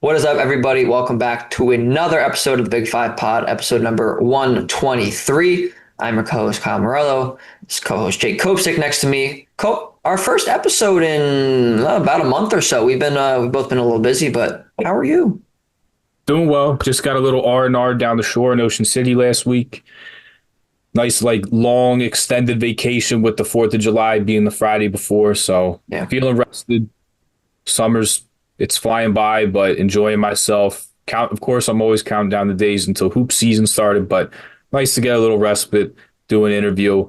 What is up, everybody? Welcome back to another episode of the Big Five Pod, episode number 123. I'm your co-host, Kyle Morello. This co-host, Jake Kopsick, next to me. Our first episode in about a month or so. We've both been a little busy, but how are you? Doing well. Just got a little R&R down the shore in Ocean City last week. Nice, long extended vacation with the 4th of July being the Friday before. So Yeah. feeling rested. It's flying by, but enjoying myself. Of course, I'm always counting down the days until hoop season started, but nice to get a little respite, do an interview,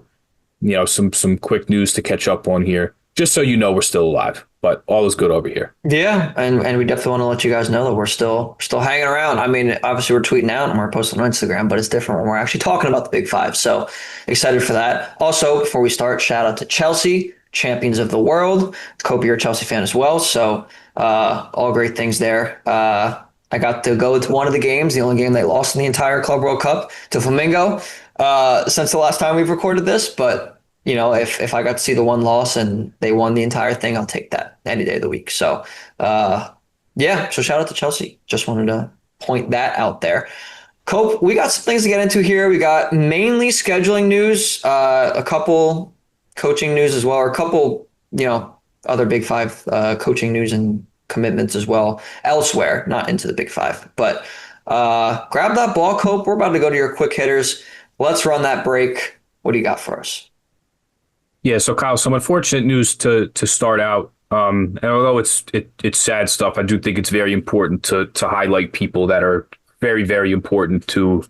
some quick news to catch up on here, just so you know we're still alive. But all is good over here. Yeah, and we definitely want to let you guys know that we're still hanging around. I mean, obviously we're tweeting out and we're posting on Instagram, but it's different when we're actually talking about the Big Five. So excited for that. Also, before we start, shout out to Chelsea, champions of the world. Kobe, you're a Chelsea fan as well, so all great things there. I got to go to one of the games, the only game they lost in the entire Club World Cup, to Flamingo since the last time we've recorded this, but if I got to see the one loss and they won the entire thing, I'll take that any day of the week. So, so shout out to Chelsea. Just wanted to point that out there. Cope, we got some things to get into here. We got mainly scheduling news, a couple coaching news as well, or a couple, other Big Five coaching news and commitments as well elsewhere, not into the Big Five. But grab that ball, Cope. We're about to go to your quick hitters. Let's run that break. What do you got for us? Yeah, so Kyle, some unfortunate news to start out. And although it's sad stuff, I do think it's very important to highlight people that are very, very important to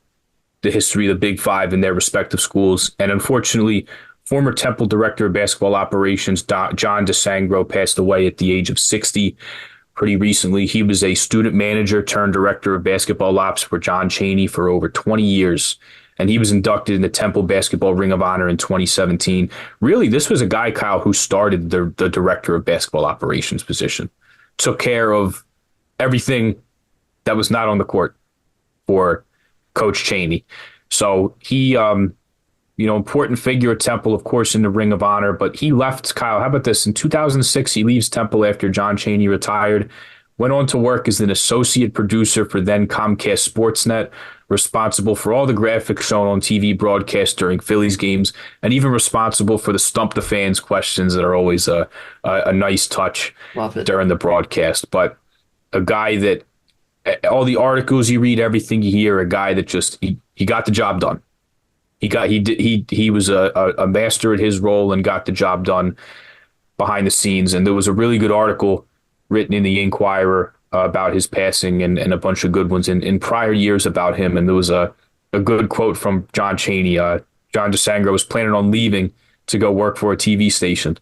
the history of the Big Five in their respective schools. And unfortunately, former Temple Director of Basketball Operations, John DeSangro, passed away at the age of 60 pretty recently. He was a student manager turned director of basketball ops for John Chaney for over 20 years. And he was inducted in the Temple Basketball Ring of Honor in 2017. Really, this was a guy, Kyle, who started the director of basketball operations position, took care of everything that was not on the court for Coach Chaney. So he, important figure at Temple, of course, in the Ring of Honor, but he left, Kyle, how about this? In 2006, he leaves Temple after John Chaney retired, went on to work as an associate producer for then Comcast Sportsnet, responsible for all the graphics shown on TV broadcast during Phillies games, and even responsible for the Stump the Fans questions that are always a nice touch during the broadcast. But a guy that all the articles you read, everything you hear, a guy that just he got the job done. He was a master at his role and got the job done behind the scenes. And there was a really good article written in the Inquirer about his passing and a bunch of good ones in prior years about him. And there was a good quote from John Chaney. John DeSangro was planning on leaving to go work for a TV station.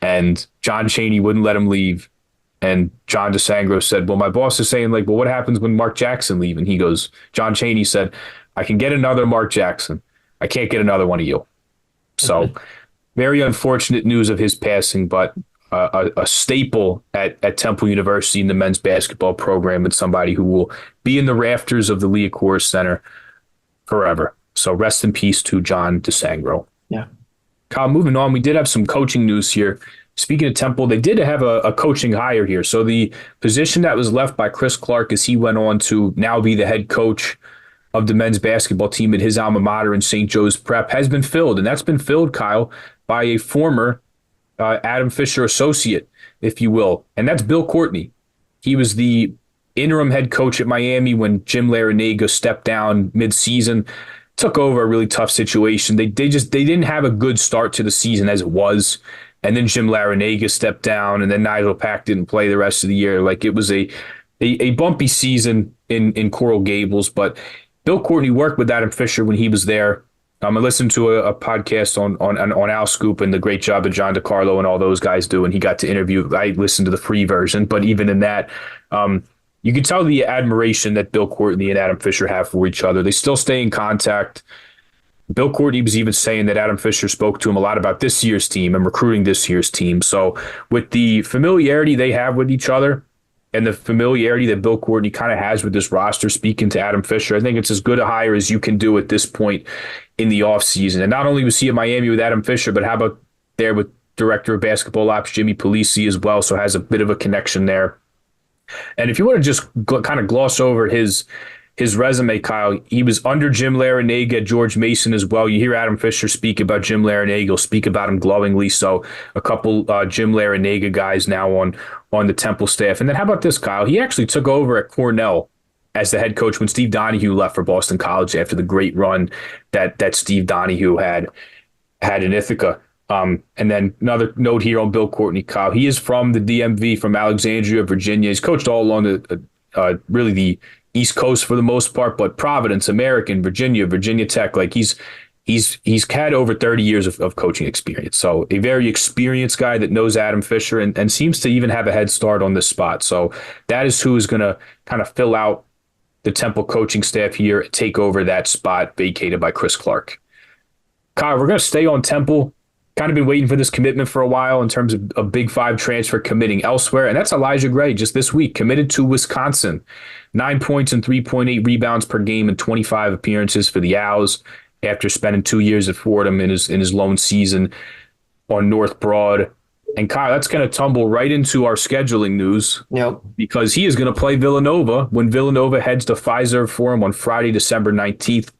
And John Chaney wouldn't let him leave. And John DeSangro said, well, my boss is saying, well, what happens when Mark Jackson leave? And John Chaney said, I can get another Mark Jackson. I can't get another one of you. So very unfortunate news of his passing, but a staple at Temple University in the men's basketball program and somebody who will be in the rafters of the Liacouras Center forever. So rest in peace to John DeSangro. Yeah. Kyle, moving on, we did have some coaching news here. Speaking of Temple, they did have a coaching hire here. So the position that was left by Chris Clark as he went on to now be the head coach of the men's basketball team at his alma mater in St. Joe's Prep has been filled. And that's been filled, Kyle, by a former Adam Fisher associate, if you will. And that's Bill Courtney. He was the interim head coach at Miami when Jim Larinaga stepped down mid-season, took over a really tough situation. They didn't have a good start to the season as it was. And then Jim Larinaga stepped down, and then Nigel Pack didn't play the rest of the year. It was a bumpy season in Coral Gables, but Bill Courtney worked with Adam Fisher when he was there. I listened to a podcast on Al Scoop and the great job that John DeCarlo and all those guys do, and he got to interview. I listened to the free version, but even in that, you can tell the admiration that Bill Courtney and Adam Fisher have for each other. They still stay in contact. Bill Courtney was even saying that Adam Fisher spoke to him a lot about this year's team and recruiting this year's team. So with the familiarity they have with each other, and the familiarity that Bill Courtney kind of has with this roster, speaking to Adam Fisher, I think it's as good a hire as you can do at this point in the offseason. And not only was he at Miami with Adam Fisher, but how about there with Director of Basketball Ops Jimmy Polisi as well, so has a bit of a connection there. And if you want to just kind of gloss over his resume, Kyle, he was under Jim Larinaga at George Mason as well. You hear Adam Fisher speak about Jim Larinaga. He'll speak about him glowingly. So a couple Jim Larinaga guys now on the Temple staff. And then how about this, Kyle? He actually took over at Cornell as the head coach when Steve Donahue left for Boston College after the great run that Steve Donahue had in Ithaca. And then another note here on Bill Courtney, Kyle. He is from the DMV, from Alexandria, Virginia. He's coached all along really the East Coast for the most part, but Providence, American, Virginia, Virginia Tech, like he's had over 30 years of coaching experience. So a very experienced guy that knows Adam Fisher and seems to even have a head start on this spot. So that is who is going to kind of fill out the Temple coaching staff here, take over that spot vacated by Chris Clark. Kyle, we're going to stay on Temple. Kind of been waiting for this commitment for a while in terms of a Big Five transfer committing elsewhere. And that's Elijah Gray just this week, committed to Wisconsin. 9 points and 3.8 rebounds per game in 25 appearances for the Owls after spending 2 years at Fordham in his lone season on North Broad. And Kyle, that's going to tumble right into our scheduling news. Yep. Because he is going to play Villanova when Villanova heads to Fiserv Forum on Friday, December 19th.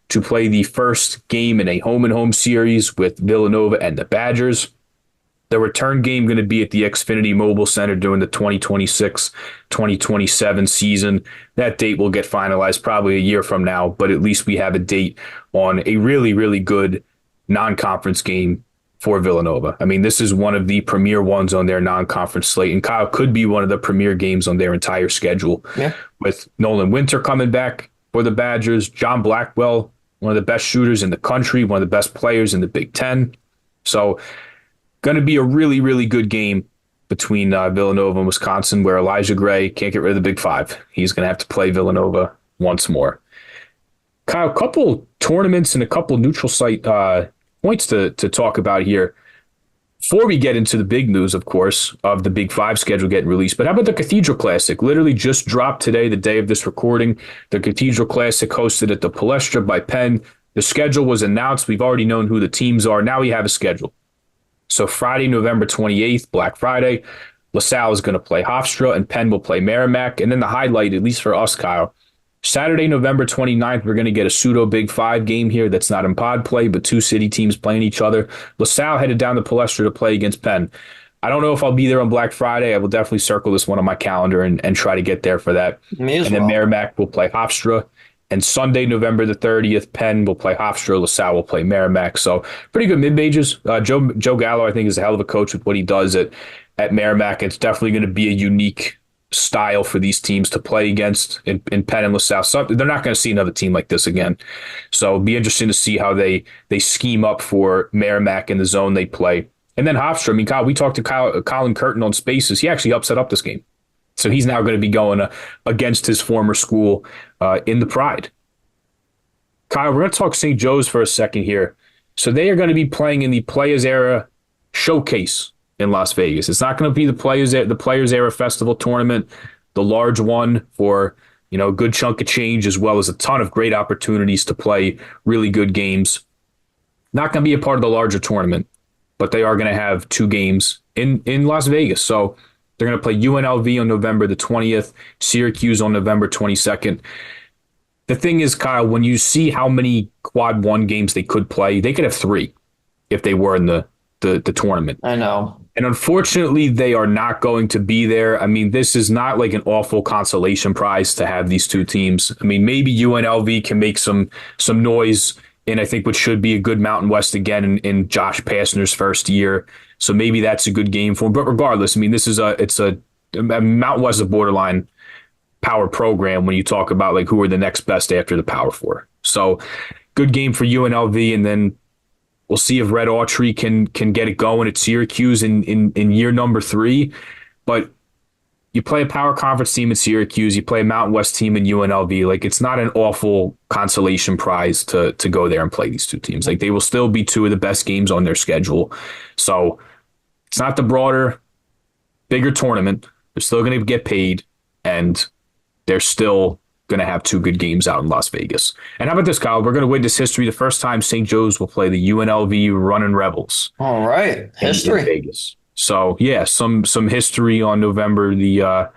To play the first game in a home-and-home series with Villanova and the Badgers. The return game going to be at the Xfinity Mobile Center during the 2026-2027 season. That date will get finalized probably a year from now, but at least we have a date on a really, really good non-conference game for Villanova. I mean, this is one of the premier ones on their non-conference slate, and Kyle could be one of the premier games on their entire schedule. Yeah. With Nolan Winter coming back for the Badgers, John Blackwell, one of the best shooters in the country, one of the best players in the Big Ten. So going to be a really, really good game between Villanova and Wisconsin, where Elijah Gray can't get rid of the Big Five. He's going to have to play Villanova once more. Kyle, a couple tournaments and a couple neutral site points to talk about here. Before we get into the big news, of course, of the Big Five schedule getting released, but how about the Cathedral Classic? Literally just dropped today, the day of this recording. The Cathedral Classic hosted at the Palestra by Penn. The schedule was announced. We've already known who the teams are. Now we have a schedule. So Friday, November 28th, Black Friday, LaSalle is going to play Hofstra and Penn will play Merrimack. And then the highlight, at least for us, Kyle, Saturday, November 29th, we're going to get a pseudo Big Five game here that's not in pod play, but two city teams playing each other. LaSalle headed down to Palestra to play against Penn. I don't know if I'll be there on Black Friday. I will definitely circle this one on my calendar and try to get there for that. Then Merrimack will play Hofstra. And Sunday, November the 30th, Penn will play Hofstra. LaSalle will play Merrimack. So pretty good mid-majors. Joe Gallo, I think, is a hell of a coach with what he does at Merrimack. It's definitely going to be a unique style for these teams to play against in Penn and LaSalle. So they're not going to see another team like this again. So it'll be interesting to see how they scheme up for Merrimack in the zone they play. And then Hofstra, I mean, Kyle, we talked to Colin Curtin on Spaces. He actually helped set up this game. So he's now going to be going against his former school in the Pride. Kyle, we're going to talk St. Joe's for a second here. So they are going to be playing in the Players Era Showcase in Las Vegas. It's not going to be the Players Era Festival tournament, the large one for a good chunk of change, as well as a ton of great opportunities to play really good games. Not going to be a part of the larger tournament, but they are going to have two games in Las Vegas. So they're going to play UNLV on November the 20th, Syracuse on November 22nd. The thing is, Kyle, when you see how many quad one games they could play, they could have three if they were in the tournament. I know. And unfortunately, they are not going to be there. I mean, this is not like an awful consolation prize to have these two teams. I mean, maybe UNLV can make some noise in, I think, what should be a good Mountain West again in Josh Pastner's first year. So maybe that's a good game for him. But regardless, I mean, this is a Mountain West is a borderline power program when you talk about like who are the next best after the Power Four. So good game for UNLV, and then we'll see if Red Autry can get it going at Syracuse in year number 3. But you play a power conference team in Syracuse, you play a Mountain West team in UNLV. Like, it's not an awful consolation prize to go there and play these two teams. Like, they will still be two of the best games on their schedule. So it's not the broader, bigger tournament. They're still going to get paid, and they're still going to have two good games out in Las Vegas. And how about this, Kyle? We're going to witness history. The first time St. Joe's will play the UNLV Runnin' Rebels. All right. History. In Vegas. So, yeah, some history on November the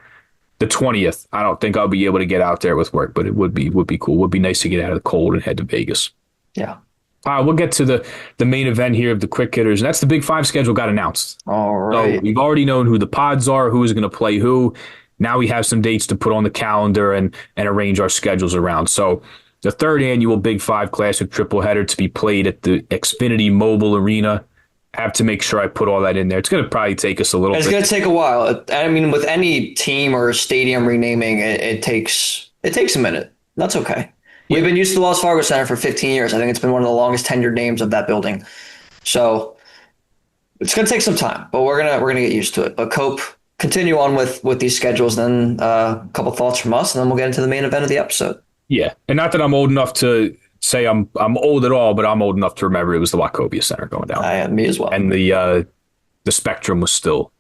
The 20th. I don't think I'll be able to get out there with work, but it would be cool. Would be nice to get out of the cold and head to Vegas. Yeah. We'll get to the main event here of the quick hitters, and that's the Big Five schedule got announced. All So right. we've already known who the pods are, who is going to play who. Now we have some dates to put on the calendar and arrange our schedules around. So the third annual Big Five Classic triple header to be played at the Xfinity Mobile Arena. Have to make sure I put all that in there. It's going to probably take us a little It's bit. going to take a while. I mean, with any team or stadium renaming, it takes a minute. That's okay. Yeah, We've been used to the Wells Fargo Center for 15 years. I think it's been one of the longest tenured names of that building. So it's going to take some time, but we're gonna get used to it. But Cope, continue on with these schedules. Then a couple thoughts from us, and then we'll get into the main event of the episode. yeah, and not that I'm old enough to say I'm old at all, but I'm old enough to remember it was the Wachovia Center going down, Me as well. and the Spectrum was still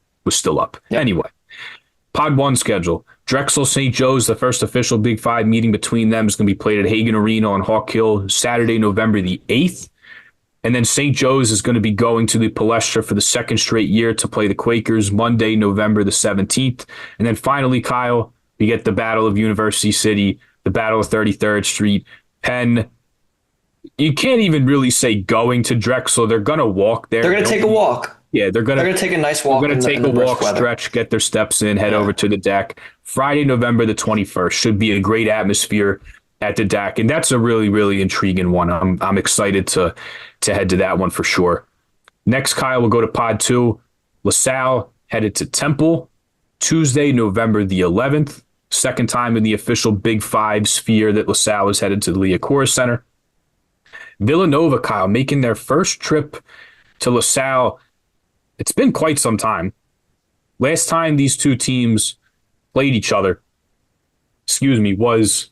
up. Yep. Anyway, Pod One schedule: Drexel St. Joe's, the first official Big Five meeting between them, is going to be played at Hagen Arena on Hawk Hill Saturday, November the 8th. And then St. Joe's is going to be going to the Palestra for the second straight year to play the Quakers Monday, November the 17th. And then finally, Kyle, we get the Battle of University City, the Battle of 33rd Street, Penn. You can't even really say going to Drexel. They're going to walk there. They're going to take a walk. Yeah, They're going to take a nice walk. they're going to take in the a brisk walk, weather. stretch, get their steps in, head over to the deck. Friday, November the 21st should be a great atmosphere at the deck, and that's a really, really intriguing one. I'm excited to head to that one for sure. Next, Kyle will go to Pod 2. LaSalle headed to Temple Tuesday, November the 11th. Second time in the official Big Five sphere that LaSalle is headed to the Liacouras Center. Villanova, Kyle, making their first trip to LaSalle. It's been quite some time. Last time these two teams played each other, was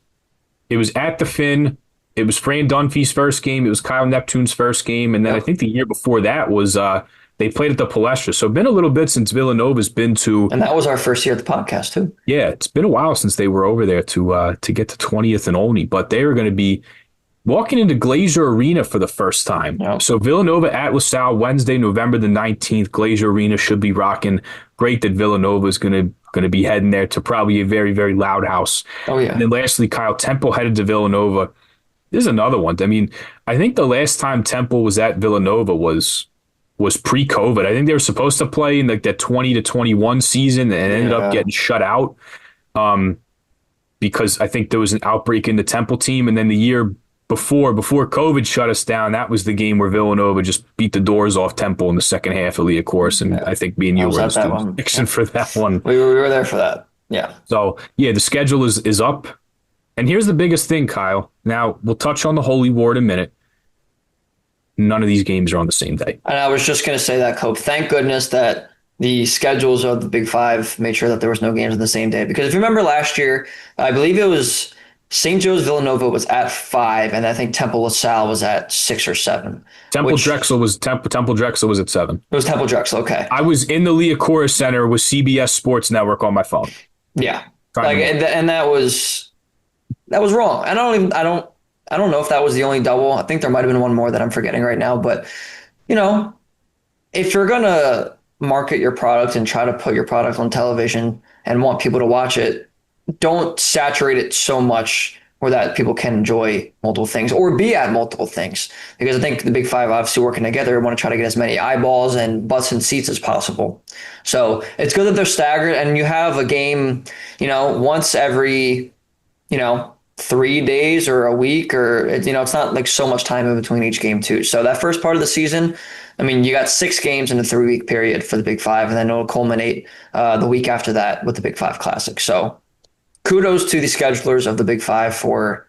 it was at the Finn. It was Fran Dunphy's first game. It was Kyle Neptune's first game. And then I think the year before that was they played at the Palestra. So been a little bit since Villanova's been to. And that was our first year at the podcast, too. Yeah, it's been a while since they were over there to get to 20th and Olney. But they are going to be walking into Glazier Arena for the first time. Yep. So Villanova at LaSalle Wednesday, November the 19th. Glazier Arena should be rocking. Great that Villanova is going to be heading there to probably a very, very loud house. Oh, yeah. And then lastly, Kyle, Temple headed to Villanova. This is another one. I mean, I think the last time Temple was at Villanova was pre-COVID. I think they were supposed to play in like that 20 to 21 season and ended up getting shut out because I think there was an outbreak in the Temple team. And then the year before COVID shut us down, that was the game where Villanova just beat the doors off Temple in the second half of Liacouras. And I think me and you were fixing for that one. We were there for that. Yeah. So, yeah, the schedule is up. And here's the biggest thing, Kyle. Now, we'll touch on the Holy War in a minute. None of these games are on the same day. And I was just going to say that, Cope. Thank goodness that the schedules of the Big Five made sure that there was no games on the same day. Because if you remember last year, I believe it was St. Joe's Villanova was at 5, and I think Temple LaSalle was at 6 or 7. Temple Drexel was at 7. It was Temple Drexel. Okay. I was in the Liacouras Center with CBS Sports Network on my phone. Yeah. And that was wrong. I don't know if that was the only double. I think there might have been one more that I'm forgetting right now. But, if you're going to market your product and try to put your product on television and want people to watch it, don't saturate it so much where that people can enjoy multiple things or be at multiple things. Because I think the Big Five, obviously working together, want to try to get as many eyeballs and butts and seats as possible. So it's good that they're staggered and you have a game, once every, 3 days or a week, or it's not like so much time in between each game too. So that first part of the season, I mean, you got 6 games in a 3-week period for the Big Five, and then it'll culminate the week after that with the Big Five Classic. So kudos to the schedulers of the Big Five for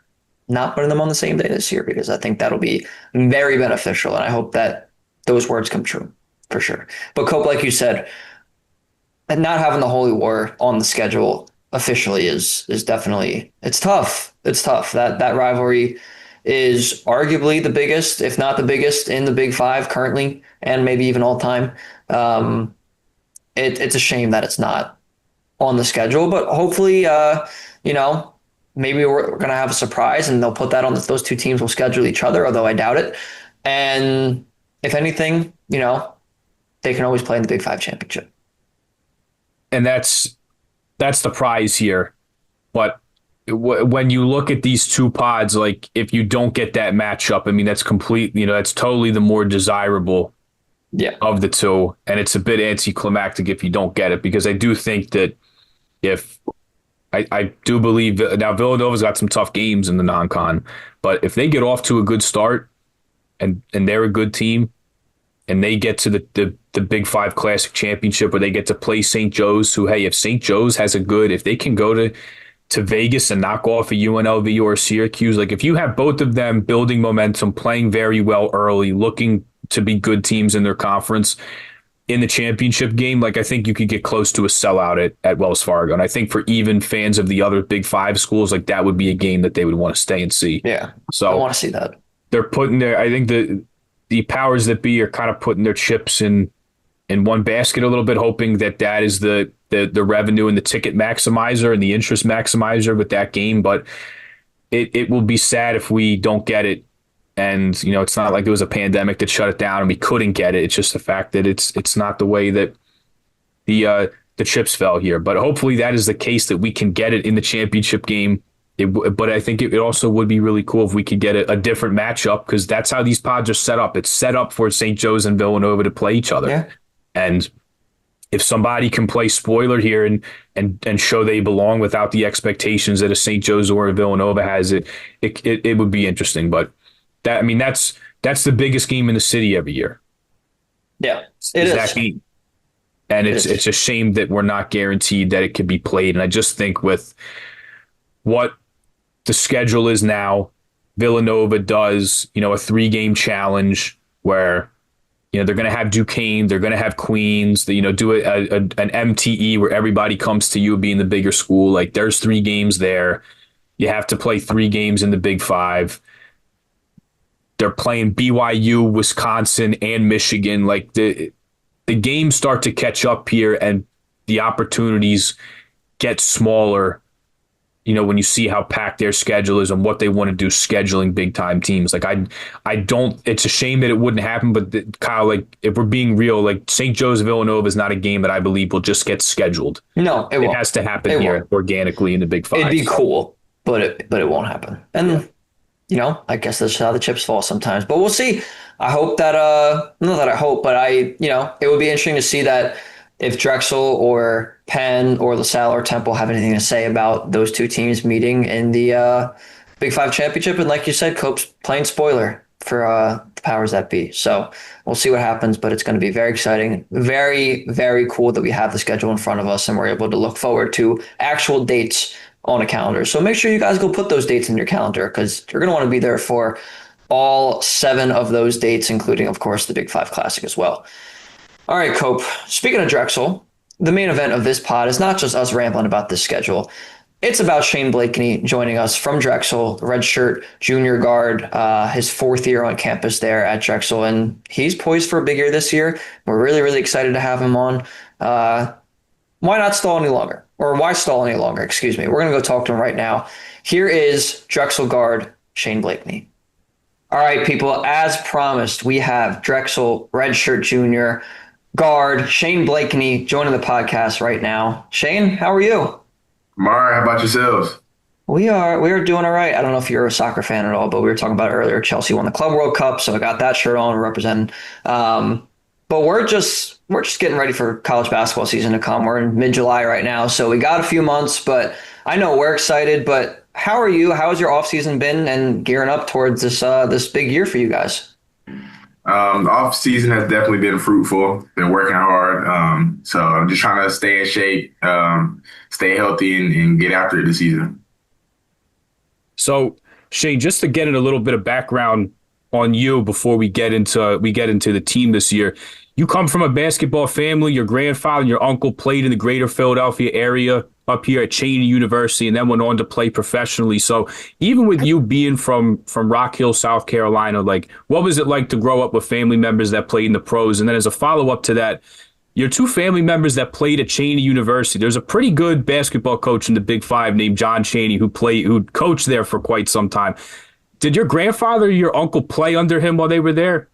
not putting them on the same day this year, because I think that'll be very beneficial, and I hope that those words come true for sure. But Cope, like you said, and not having the Holy War on the schedule officially is definitely, it's tough. It's tough. That rivalry is arguably the biggest, if not the biggest, in the Big Five currently, and maybe even all time. It's a shame that it's not on the schedule, but hopefully, maybe we're going to have a surprise and they'll put that on. Those two teams will schedule each other, although I doubt it. And if anything, they can always play in the Big Five championship. And that's that's the prize here. But when you look at these two pods, like if you don't get that matchup, I mean, that's complete, that's totally the more desirable Yeah. of the two. And it's a bit anticlimactic if you don't get it, because I do think that if I do believe that now Villanova's got some tough games in the non-con, but if they get off to a good start and they're a good team and they get to the Big Five Classic Championship where they get to play St. Joe's, who, hey, if St. Joe's has if they can go to Vegas and knock off a UNLV or a Syracuse, like if you have both of them building momentum, playing very well early, looking to be good teams in their conference in the championship game, like I think you could get close to a sellout at Wells Fargo. And I think for even fans of the other Big Five schools, like that would be a game that they would want to stay and see. Yeah. So I want to see that. They're putting I think the powers that be are kind of putting their chips in one basket a little bit, hoping that is the revenue and the ticket maximizer and the interest maximizer with that game. But it will be sad if we don't get it. And, it's not like it was a pandemic that shut it down and we couldn't get it. It's just the fact that it's not the way that the chips fell here. But hopefully that is the case, that we can get it in the championship game. But I think it also would be really cool if we could get a different matchup, because that's how these pods are set up. It's set up for St. Joe's and Villanova to play each other. Yeah. And if somebody can play spoiler here and show they belong without the expectations that a St. Joe's or a Villanova has, it would be interesting. But that's the biggest game in the city every year. Yeah, it is. That game. And it's a shame that we're not guaranteed that it could be played. And I just think with what the schedule is now, Villanova does, a 3-game challenge where, they're going to have Duquesne, they're going to have Queens, do an MTE where everybody comes to you being the bigger school. Like there's 3 games there. You have to play 3 games in the Big Five. They're playing BYU, Wisconsin, and Michigan. Like the games start to catch up here, and the opportunities get smaller. When you see how packed their schedule is and what they want to do scheduling big time teams. Like I don't. It's a shame that it wouldn't happen. But Kyle, like if we're being real, like St. Joe's Villanova is not a game that I believe will just get scheduled. No, it won't. It has to happen here organically in the Big Five. It'd be cool, but it won't happen. And I guess that's how the chips fall sometimes. But we'll see. I hope that not that I hope, but it would be interesting to see that if Drexel or Penn or LaSalle or Temple have anything to say about those two teams meeting in the Big Five championship. And like you said, Cope's playing spoiler for the powers that be. So we'll see what happens, but it's going to be very exciting. Very, very cool that we have the schedule in front of us and we're able to look forward to actual dates on a calendar. So make sure you guys go put those dates in your calendar, because you're going to want to be there for all 7 of those dates, including, of course, the Big Five Classic as well. All right, Cope. Speaking of Drexel, the main event of this pod is not just us rambling about this schedule. It's about Shane Blakeney joining us from Drexel, redshirt junior guard, his 4th year on campus there at Drexel, and he's poised for a big year this year. We're really, really excited to have him on. Why not stall any longer? Or why stall any longer? Excuse me. We're going to go talk to him right now. Here is Drexel guard Shane Blakeney. All right, people. As promised, we have Drexel redshirt junior guard Shane Blakeney joining the podcast right now. Shane, how are you? I'm all right. How about yourselves? We are doing all right. I don't know if you're a soccer fan at all, but we were talking about it earlier. Chelsea won the Club World Cup, so I got that shirt on representing. But we're just getting ready for college basketball season to come. We're in mid-July right now, so we got a few months, but I know we're excited. But how are you? How has your offseason been and gearing up towards this big year for you guys? Off season has definitely been fruitful. Been working hard. So I'm just trying to stay in shape, stay healthy, and get after it this season. So Shane, just to get in a little bit of background on you before we get into the team this year. You come from a basketball family. Your grandfather and your uncle played in the greater Philadelphia area up here at Cheney University and then went on to play professionally. So even with you being from Rock Hill, South Carolina, like what was it like to grow up with family members that played in the pros? And then as a follow-up to that, your 2 family members that played at Cheney University, there's a pretty good basketball coach in the Big Five named John Cheney who coached there for quite some time. Did your grandfather or your uncle play under him while they were there?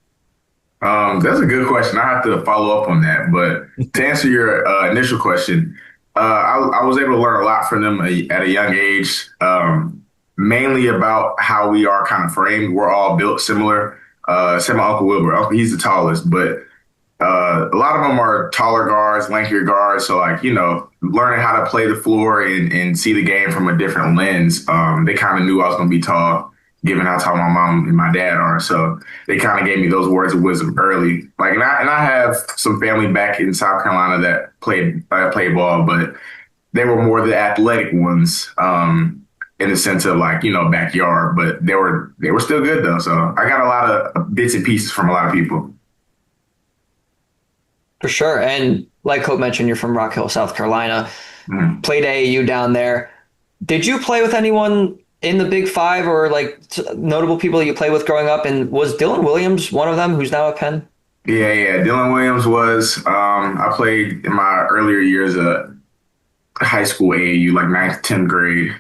That's a good question. I have to follow up on that. But to answer your initial question, I was able to learn a lot from them at a young age, mainly about how we are kind of framed. We're all built similar. Except my Uncle Wilbur. He's the tallest, but a lot of them are taller guards, lankier guards. So, like, learning how to play the floor and see the game from a different lens. They kind of knew I was going to be tall, given how tall my mom and my dad are. So they kind of gave me those words of wisdom early. Like, and I have some family back in South Carolina that played ball, but they were more the athletic ones. In the sense of, like, backyard, but they were still good though. So I got a lot of bits and pieces from a lot of people. For sure. And like Coach mentioned, you're from Rock Hill, South Carolina. Mm. Played AAU down there. Did you play with anyone in the Big Five or like notable people you played with growing up? And was Dylan Williams one of them who's now at Penn? Yeah. Dylan Williams was. I played in my earlier years high school AAU, like ninth, 10th grade.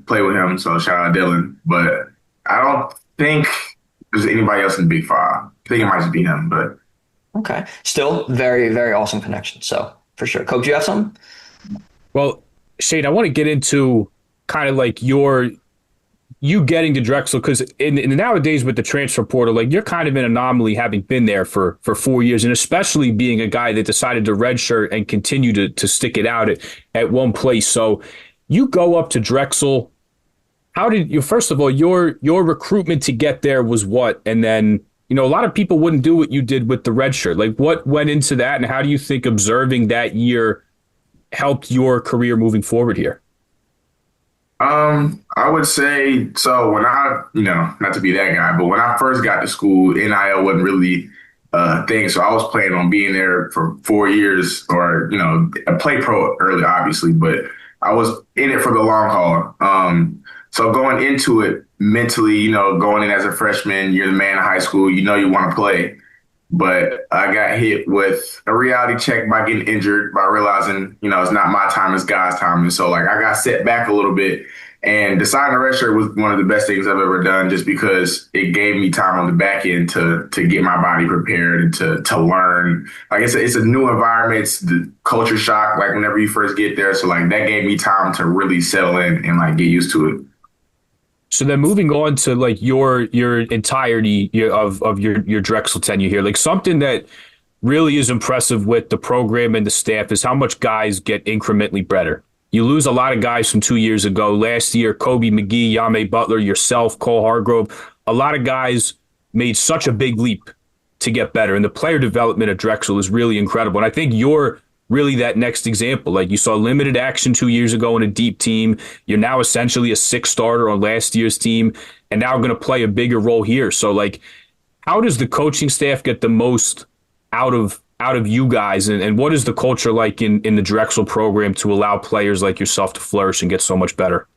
Played with him, so shout out Dylan. But I don't think there's anybody else in the Big Five. I think it might just be him, but. Okay. Still very, very awesome connection. So for sure. Coach, do you have some? Well, Shane, I want to get into kind of like you getting to Drexel, because in nowadays with the transfer portal, like, you're kind of an anomaly having been there for 4 years, and especially being a guy that decided to redshirt and continue to stick it out at one place. So you go up to Drexel. How did you, first of all, your recruitment to get there was what? And then, a lot of people wouldn't do what you did with the redshirt. Like, what went into that, and how do you think observing that year helped your career moving forward here? I would say so. When not to be that guy, but when I first got to school, NIL wasn't really a thing. So I was planning on being there for 4 years, or I played pro early, obviously, but I was in it for the long haul. So going into it mentally, going in as a freshman, you're the man in high school, you want to play. But I got hit with a reality check by getting injured, by realizing, it's not my time, it's God's time. And so, like, I got set back a little bit, and deciding to redshirt was one of the best things I've ever done, just because it gave me time on the back end to get my body prepared and to learn. Like, it's a new environment. It's the culture shock, like, whenever you first get there. So, like, that gave me time to really settle in and, like, get used to it. So then moving on to, like, your entirety of your Drexel tenure here, like, something that really is impressive with the program and the staff is how much guys get incrementally better. You lose a lot of guys from 2 years ago. Last year, Kobe McGee, Yame Butler, yourself, Cole Hargrove, a lot of guys made such a big leap to get better. And the player development at Drexel is really incredible. And I think you're really that next example. Like, you saw limited action 2 years ago in a deep team. You're now essentially a sixth starter on last year's team, and now going to play a bigger role here. So, like, how does the coaching staff get the most out of you guys, and what is the culture like in the Drexel program to allow players like yourself to flourish and get so much better?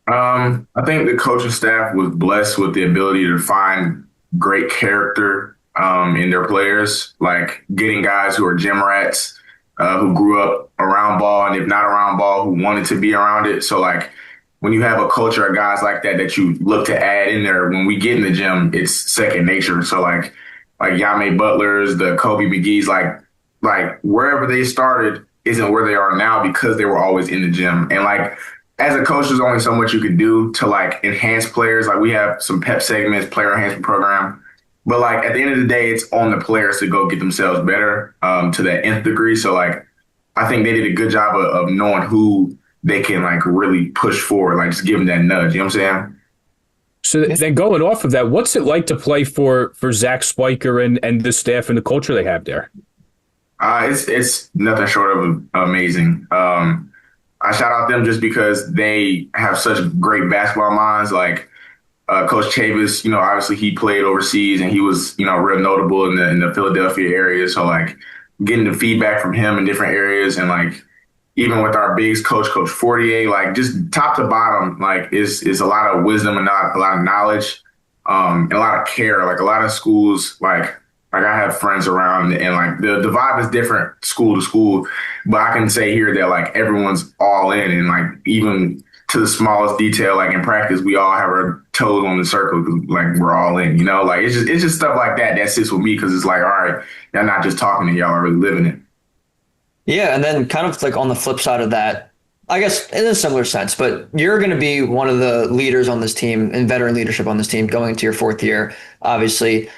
I think the coaching staff was blessed with the ability to find great character in their players, like getting guys who are gym rats, who grew up around ball, and if not around ball, who wanted to be around it. So, like, when you have a culture of guys like that you look to add in there, when we get in the gym, it's second nature. So, like Yame Butlers, the Kobe McGee's, like wherever they started isn't where they are now because they were always in the gym. And, like, as a coach, there's only so much you can do to, like, enhance players. Like, we have some PEP segments, player enhancement program. But, like, at the end of the day, it's on the players to go get themselves better to that nth degree. So, like, I think they did a good job of knowing who they can, like, really push forward, like, just give them that nudge. You know what I'm saying? So then going off of that, what's it like to play for Zach Spiker and the staff and the culture they have there? It's nothing short of amazing. I shout out them just because they have such great basketball minds. Like, Coach Chavis, obviously he played overseas and he was, real notable in the Philadelphia area. So, like, getting the feedback from him in different areas, and, like, even with our bigs coach, Coach Fortier, like, just top to bottom, like, is a lot of wisdom and not a lot of knowledge, and a lot of care. Like, a lot of schools, like I have friends around, and, like, the vibe is different school to school, but I can say here that, like, everyone's all in, and, like, even to the smallest detail, like, in practice, we all have our toes on the circle because, like, we're all in, like, it's just stuff like that sits with me because it's like, all right, y'all not just talking to y'all are really living it. Yeah, and then kind of like on the flip side of that, I guess in a similar sense, but you're going to be one of the leaders on this team and veteran leadership on this team going into your fourth year, obviously.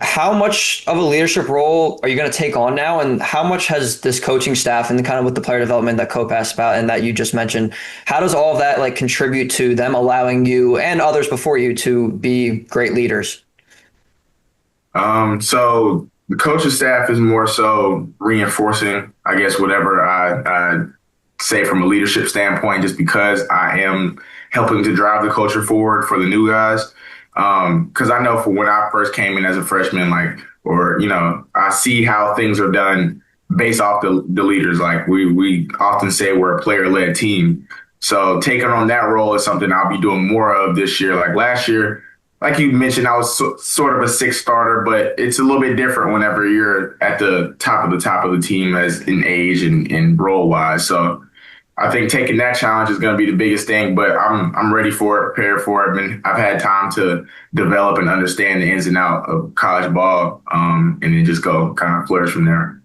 How much of a leadership role are you going to take on now? And how much has this coaching staff and kind of with the player development that Cope asked about and that you just mentioned, how does all of that like contribute to them allowing you and others before you to be great leaders? So the coaching staff is more so reinforcing, I guess, whatever I say from a leadership standpoint, just because I am helping to drive the culture forward for the new guys. Because I know for when I first came in as a freshman, like, or, I see how things are done based off the leaders. Like we often say we're a player led team. So taking on that role is something I'll be doing more of this year. Like last year, like you mentioned, I was sort of a sixth starter, but it's a little bit different whenever you're at the top of the team as in age and role wise. So I think taking that challenge is going to be the biggest thing, but I'm ready for it, prepared for it. I've had time to develop and understand the ins and outs of college ball, and then just go kind of flourish from there.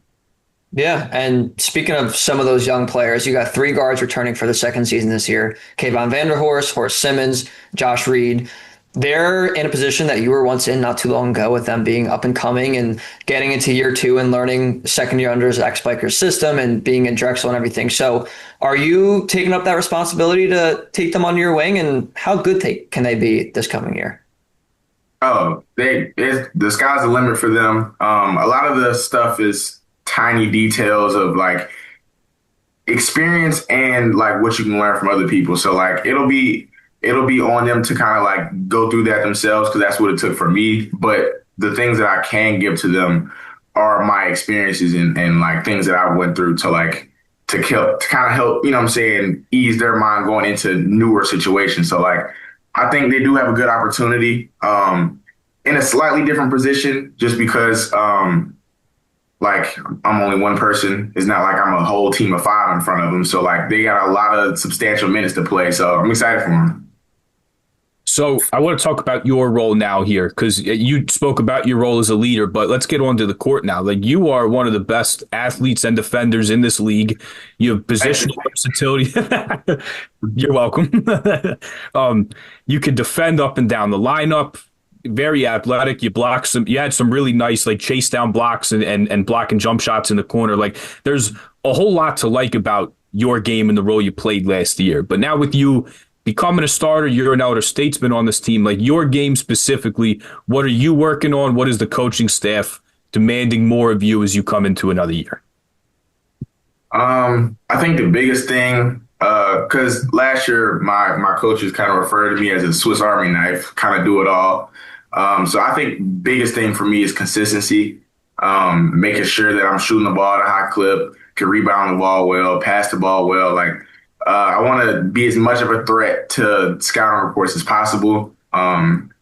Yeah, and speaking of some of those young players, you got three guards returning for the second season this year: Kayvon Vanderhorst, Horace Simmons, Josh Reed. They're in a position that you were once in not too long ago with them being up and coming and getting into year two and learning second year under X Biker's system and being in Drexel and everything. So are you taking up that responsibility to take them under your wing, and how good can they be this coming year? Oh, the sky's the limit for them. A lot of the stuff is tiny details of like experience and like what you can learn from other people. So like it'll be on them to kind of like go through that themselves because that's what it took for me. But the things that I can give to them are my experiences and like things that I went through to kind of help, you know what I'm saying, ease their mind going into newer situations. So like I think they do have a good opportunity in a slightly different position just because like I'm only one person. It's not like I'm a whole team of five in front of them. So like they got a lot of substantial minutes to play. So I'm excited for them. So I want to talk about your role now here because you spoke about your role as a leader, but let's get onto the court now. Like you are one of the best athletes and defenders in this league. You have positional versatility. You're welcome. You can defend up and down the lineup. Very athletic. You had some really nice like chase down blocks and block and jump shots in the corner. Like there's a whole lot to like about your game and the role you played last year. But now with you becoming a starter, you're an elder statesman on this team. Like your game specifically, what are you working on? What is the coaching staff demanding more of you as you come into another year? I think the biggest thing, because last year my coaches kind of referred to me as a Swiss Army knife, kind of do it all. So I think biggest thing for me is consistency, making sure that I'm shooting the ball at a high clip, can rebound the ball well, pass the ball well. Like I want to be as much of a threat to scouting reports as possible,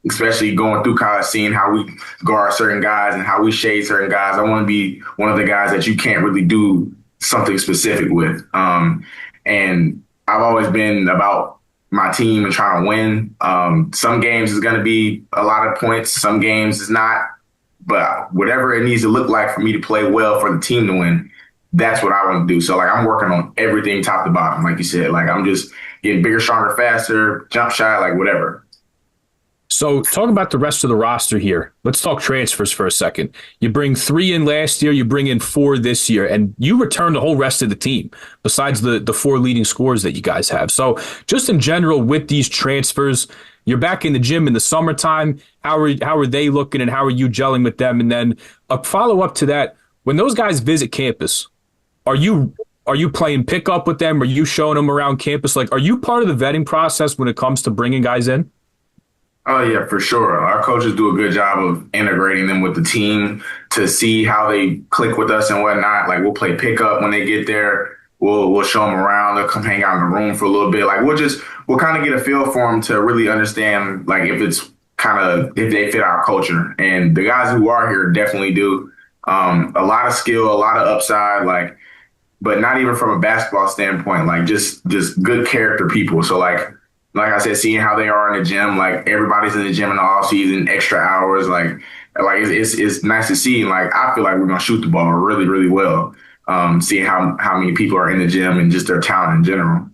especially going through college, seeing how we guard certain guys and how we shade certain guys. I want to be one of the guys that you can't really do something specific with. And I've always been about my team and trying to win. Some games is going to be a lot of points. Some games is not. But whatever it needs to look like for me to play well for the team to win, that's what I want to do. So like I'm working on everything top to bottom, like you said. Like I'm just getting bigger, stronger, faster, jump shot, like whatever. So talk about the rest of the roster here. Let's talk transfers for a second. You bring 3 in last year, you bring in 4 this year, and you return the whole rest of the team besides the 4 leading scorers that you guys have. So just in general with these transfers, you're back in the gym in the summertime. How are they looking and how are you gelling with them? And then a follow-up to that, when those guys visit campus, are you playing pickup with them? Are you showing them around campus? Like, are you part of the vetting process when it comes to bringing guys in? Oh, yeah, for sure. Our coaches do a good job of integrating them with the team to see how they click with us and whatnot. Like, we'll play pickup when they get there. We'll show them around. They'll come hang out in the room for a little bit. Like, we'll kind of get a feel for them to really understand, like, if they fit our culture. And the guys who are here definitely do. A lot of skill, a lot of upside, like, but not even from a basketball standpoint, like just good character people. So like I said, seeing how they are in the gym, like everybody's in the gym in the off season, extra hours, like it's nice to see. Like I feel like we're gonna shoot the ball really, really well. seeing how many people are in the gym and just their talent in general.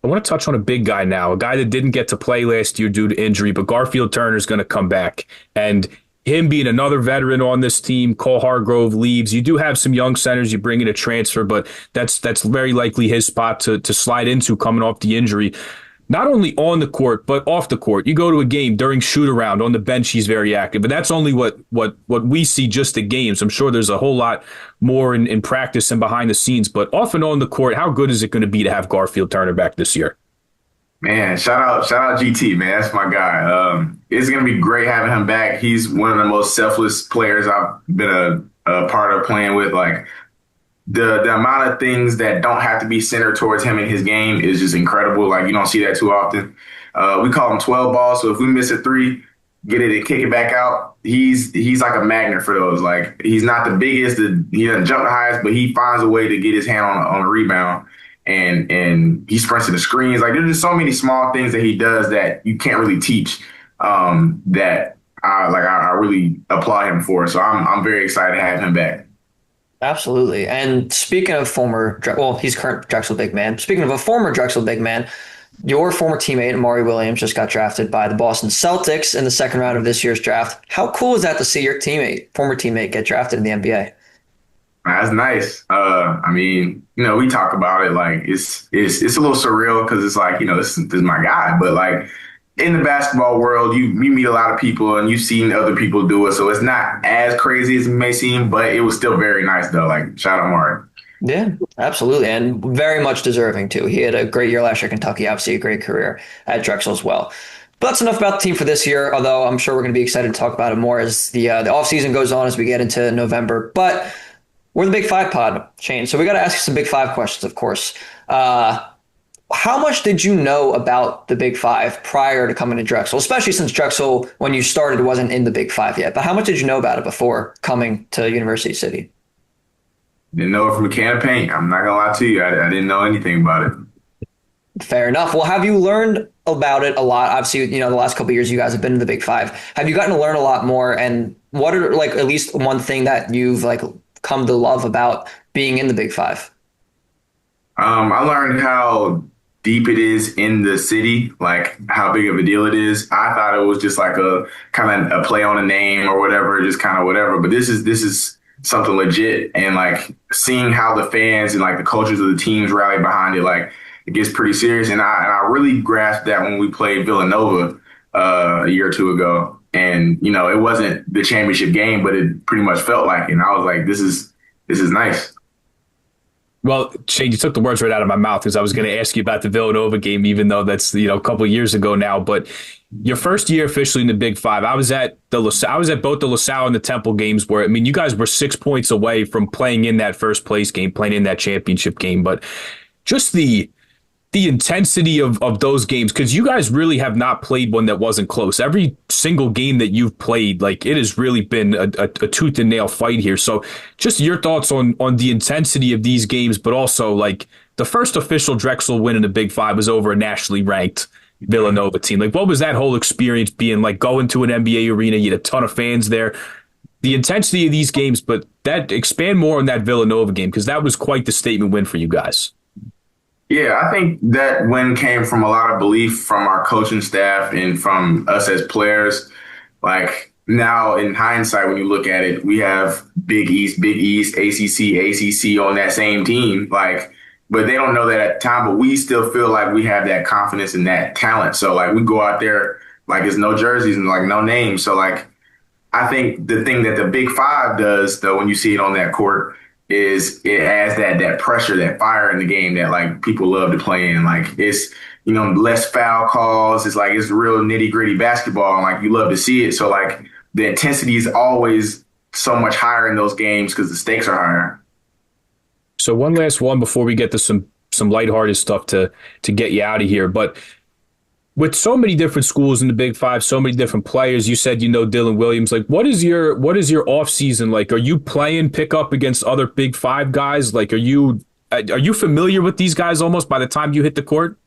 I want to touch on a big guy now, a guy that didn't get to play last year due to injury, but Garfield Turner is going to come back. And him being another veteran on this team, Cole Hargrove leaves. You do have some young centers. You bring in a transfer, but that's very likely his spot to slide into coming off the injury. Not only on the court, but off the court. You go to a game during shoot around on the bench, he's very active. But that's only what we see just the games. I'm sure there's a whole lot more in practice and behind the scenes. But off and on the court, how good is it going to be to have Garfield Turner back this year? Man, shout out GT, man. That's my guy. It's gonna be great having him back. He's one of the most selfless players I've been a part of playing with. Like the amount of things that don't have to be centered towards him in his game is just incredible. Like you don't see that too often. We call him 12 ball. So if we miss a three, get it and kick it back out. He's like a magnet for those. Like he's not the biggest, he doesn't jump the highest, but he finds a way to get his hand on a rebound. And he sprints to the screens. Like there's just so many small things that he does that you can't really teach. That I really applaud him for. So I'm very excited to have him back. Absolutely. And speaking of he's current Drexel big man. Speaking of a former Drexel big man, your former teammate, Amari Williams, just got drafted by the Boston Celtics in the second round of this year's draft. How cool is that to see your former teammate, get drafted in the NBA? That's nice. I mean, we talk about it like it's a little surreal because it's like, this is my guy. But like in the basketball world, you meet a lot of people and you've seen other people do it. So it's not as crazy as it may seem, but it was still very nice though. Like shout out Mark. Yeah, absolutely. And very much deserving too. He had a great year last year at Kentucky, obviously a great career at Drexel as well. But that's enough about the team for this year, although I'm sure we're going to be excited to talk about it more as the offseason goes on as we get into November. But we're the Big Five pod, Shane. So we got to ask you some Big Five questions, of course. How much did you know about the Big Five prior to coming to Drexel, especially since Drexel, when you started, wasn't in the Big Five yet? But how much did you know about it before coming to University City? Didn't know it from a can of paint. I'm not going to lie to you. I didn't know anything about it. Fair enough. Well, have you learned about it a lot? Obviously, the last couple of years you guys have been in the Big Five. Have you gotten to learn a lot more? And what are like at least one thing that you've like come to love about being in the Big Five? I learned how deep it is in the city, like how big of a deal it is. I thought it was just like a kind of a play on a name or whatever, just kind of whatever. But this is something legit, and like seeing how the fans and like the coaches of the teams rally behind it, like it gets pretty serious. And I really grasped that when we played Villanova a year or two ago. And, it wasn't the championship game, but it pretty much felt like it. And I was like, this is nice. Well, Shane, you took the words right out of my mouth because I was going to ask you about the Villanova game, even though that's a couple of years ago now. But your first year officially in the Big Five, I was at both the LaSalle and the Temple games where, I mean, you guys were 6 points away from playing in that first place game, playing in that championship game. But just the intensity of those games, because you guys really have not played one that wasn't close. Every single game that you've played, like it has really been a tooth and nail fight here. So just your thoughts on the intensity of these games, but also like the first official Drexel win in the Big Five was over a nationally ranked Villanova team. Like what was that whole experience being like going to an NBA arena? You had a ton of fans there. The intensity of these games, but that expand more on that Villanova game because that was quite the statement win for you guys. Yeah, I think that win came from a lot of belief from our coaching staff and from us as players. Like now in hindsight, when you look at it, we have Big East, ACC on that same team. Like, but they don't know that at the time, but we still feel like we have that confidence and that talent. So like we go out there like it's no jerseys and like no names. So like I think the thing that the Big Five does though, when you see it on that court, is it adds that pressure, that fire in the game that like people love to play in. Like it's, less foul calls. It's like it's real nitty gritty basketball and like you love to see it. So like the intensity is always so much higher in those games because the stakes are higher. So one last one before we get to some lighthearted stuff to get you out of here. But with so many different schools in the Big Five, so many different players, you said Dylan Williams. Like, what is your off season like? Are you playing pickup against other Big Five guys? Like, are you familiar with these guys almost by the time you hit the court?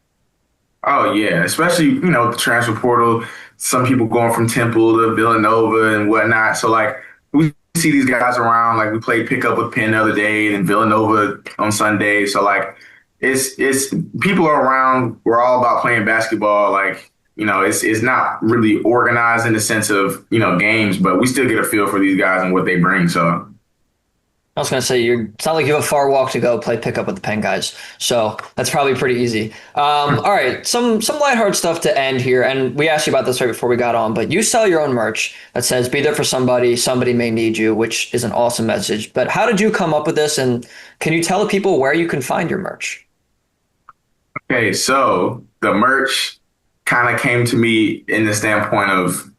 Oh yeah, especially the transfer portal. Some people going from Temple to Villanova and whatnot. So like we see see these guys around. Like we played pickup with Penn the other day and Villanova on Sunday. So like it's people are around. We're all about playing basketball. Like, it's not really organized in the sense of, games, but we still get a feel for these guys and what they bring. So I was going to say, it's not like you have a far walk to go play pickup with the Penn guys. So that's probably pretty easy. All right, some lighthearted stuff to end here. And we asked you about this right before we got on, but you sell your own merch that says, be there for somebody may need you, which is an awesome message. But how did you come up with this? And can you tell people where you can find your merch? okay, so the merch kind of came to me in the standpoint of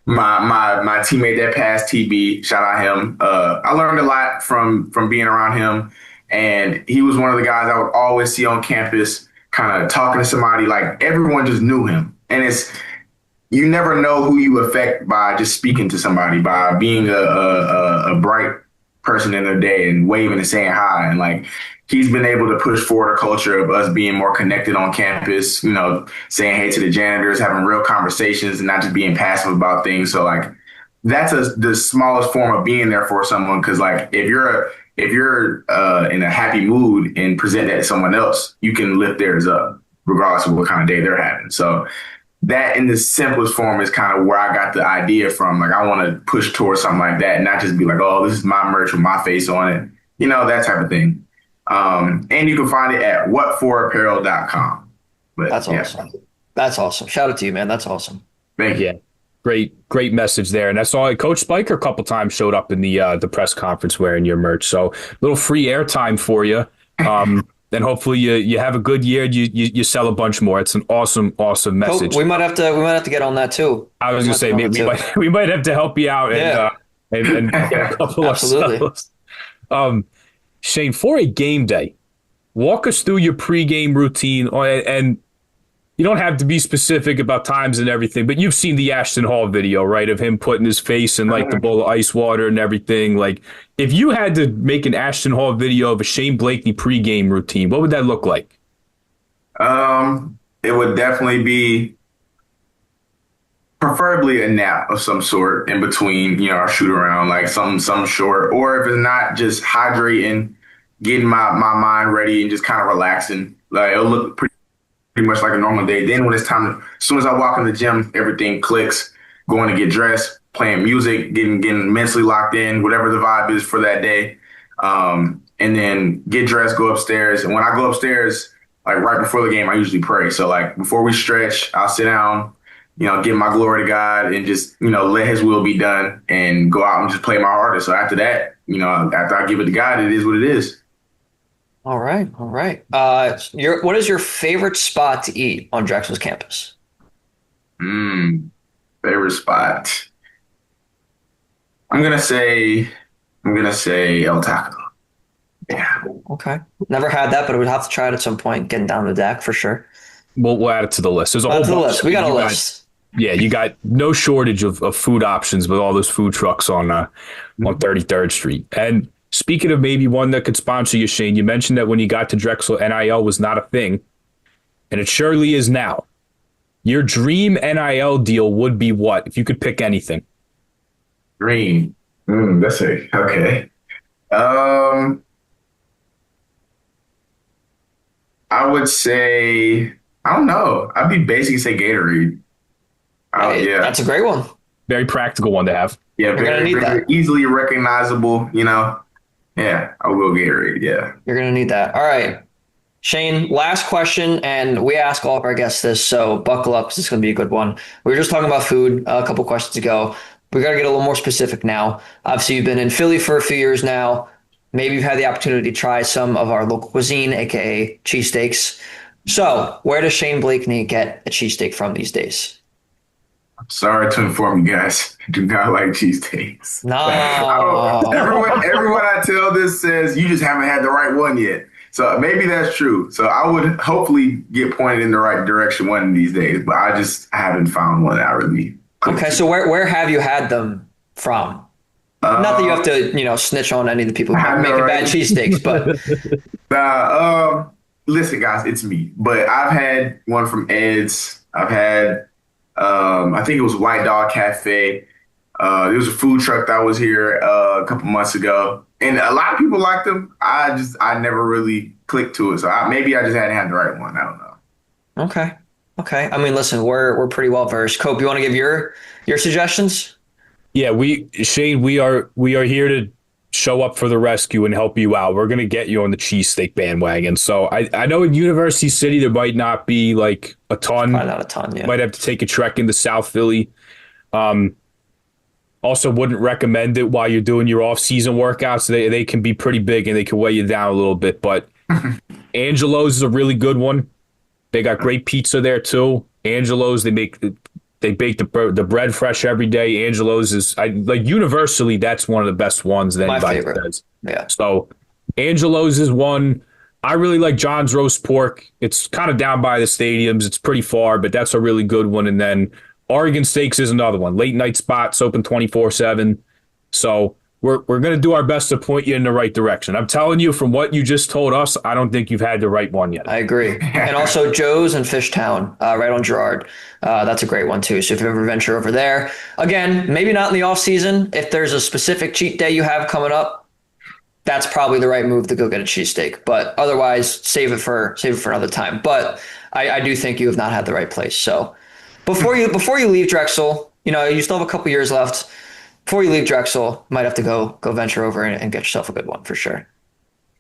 my teammate that passed, TB, shout out him. I learned a lot from being around him, and he was one of the guys I would always see on campus, kind of talking to somebody. Like everyone just knew him, and you never know who you affect by just speaking to somebody, by being a bright person in their day and waving and saying hi, and like he's been able to push forward a culture of us being more connected on campus, saying hey to the janitors, having real conversations and not just being passive about things. So like that's the smallest form of being there for someone. Cause like if you're in a happy mood and present that to someone else, you can lift theirs up regardless of what kind of day they're having. So that in the simplest form is kind of where I got the idea from. Like I want to push towards something like that and not just be like, oh, this is my merch with my face on it, that type of thing. And you can find it at whatforapparel.com. But That's awesome. Yeah. That's awesome. Shout out to you, man. That's awesome. Thank you. Yeah. Great message there. And I saw Coach Spiker a couple times showed up in the press conference wearing your merch. So a little free airtime for you. And hopefully you have a good year. You sell a bunch more. It's an awesome message. We might have to get on that too. I was gonna say we might have to help you out and get a couple of sales. Shane, for a game day, walk us through your pregame routine, and you don't have to be specific about times and everything, but you've seen the Ashton Hall video, right, of him putting his face in like the bowl of ice water and everything. Like, if you had to make an Ashton Hall video of a Shane Blakeney pregame routine, what would that look like? It would definitely be preferably a nap of some sort in between, our shoot around, like some short, or if it's not, just hydrating, getting my mind ready and just kind of relaxing. Like it'll look pretty much like a normal day. Then when it's time as soon as I walk in the gym, everything clicks, going to get dressed, playing music, getting mentally locked in, whatever the vibe is for that day. And then get dressed, go upstairs. And when I go upstairs, like right before the game, I usually pray. So like before we stretch, I'll sit down, give my glory to God and just, let his will be done and go out and just play my hardest. So after that, after I give it to God, it is what it is. All right. What is your favorite spot to eat on Drexel's campus? Favorite spot. I'm gonna say El Taco. Yeah. Okay. Never had that, but we'd have to try it at some point, getting down the deck for sure. We'll add it to the list. There's a whole bunch. We got a list. Yeah, you got no shortage of food options with all those food trucks on 33rd Street. And speaking of maybe one that could sponsor you, Shane, you mentioned that when you got to Drexel, NIL was not a thing, and it surely is now. Your dream NIL deal would be what, if you could pick anything? Dream. That's it. Okay. I would say, I don't know. I'd be basically say Gatorade. Yeah, that's a great one. Very practical one to have. Yeah, very easily recognizable. Yeah, I will Gatorade. Yeah, you're gonna need that. All right, Shane. Last question, and we ask all of our guests this, so buckle up because it's gonna be a good one. We were just talking about food a couple questions ago. We got to get a little more specific now. Obviously, you've been in Philly for a few years now. Maybe you've had the opportunity to try some of our local cuisine, aka cheesesteaks. So, where does Shane Blakeney get a cheesesteak from these days? I'm sorry to inform you guys, I do not like cheesesteaks. No. Everyone I tell this says you just haven't had the right one yet. So maybe that's true. So I would hopefully get pointed in the right direction one of these days, but I haven't found one that I really. Okay, so where have you had them from? Not that you have to, snitch on any of the people who are making bad cheesesteaks, but. Listen, guys, it's me. But I've had one from Ed's. I've had, I think it was White Dog Cafe. There was a food truck that was here a couple months ago, and a lot of people liked them. I never really clicked to it, so maybe I just hadn't had the right one. I don't know. Okay. Okay. I mean, listen, we're pretty well versed. Cope, you want to give your suggestions? Yeah, Shane, we are here to show up for the rescue and help you out. We're gonna get you on the cheesesteak bandwagon. So I know in University City there might not be like a Probably ton. not a ton, yeah. Might have to take a trek into South Philly. Um, Also wouldn't recommend it while you're doing your off-season workouts. They can be pretty big and they can weigh you down a little bit. But Angelo's is a really good one. They got great pizza there too. Angelo's, they bake the bread fresh every day. Angelo's like universally that's one of the best ones that My anybody favorite. says. Yeah. So Angelo's is one. I really like John's roast pork. It's kind of down by the stadiums. It's pretty far, but that's a really good one. And then Oregon Steaks is another one. Late night spots open 24/7. So we're going to do our best to point you in the right direction. I'm telling you, from what you just told us, I don't think you've had the right one yet. I agree. And also Joe's and Fishtown, right on Girard. That's a great one too. So if you ever venture over there, again, maybe not in the off season. If there's a specific cheat day you have coming up, that's probably the right move to go get a cheesesteak. But otherwise, save it for another time. But I do think you have not had the right place. So before you leave Drexel, you still have a couple years left. Before you leave Drexel, might have to go venture over and get yourself a good one for sure.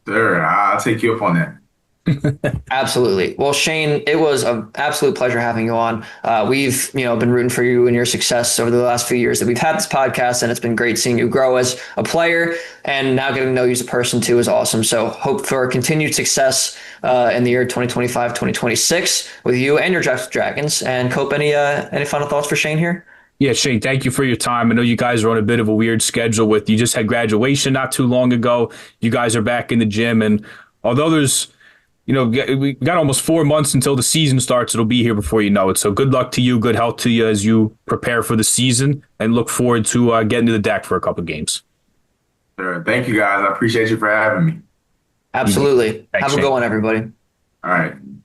Sure, I'll take you up on that. Absolutely. Well, Shane, it was an absolute pleasure having you on. We've, been rooting for you and your success over the last few years that we've had this podcast, and it's been great seeing you grow as a player, and now getting to know you as a person too is awesome. So hope for continued success in the year 2025, 2026 with you and your Drexel Dragons. And Cope, any final thoughts for Shane here? Yeah, Shane, thank you for your time. I know you guys are on a bit of a weird schedule with you just had graduation not too long ago. You guys are back in the gym, and although we got almost 4 months until the season starts. It'll be here before you know it. So good luck to you. Good health to you as you prepare for the season, and look forward to getting to the deck for a couple games. Sure. Thank you guys. I appreciate you for having me. Absolutely. Thanks, Have a Shane. good one, everybody. All right.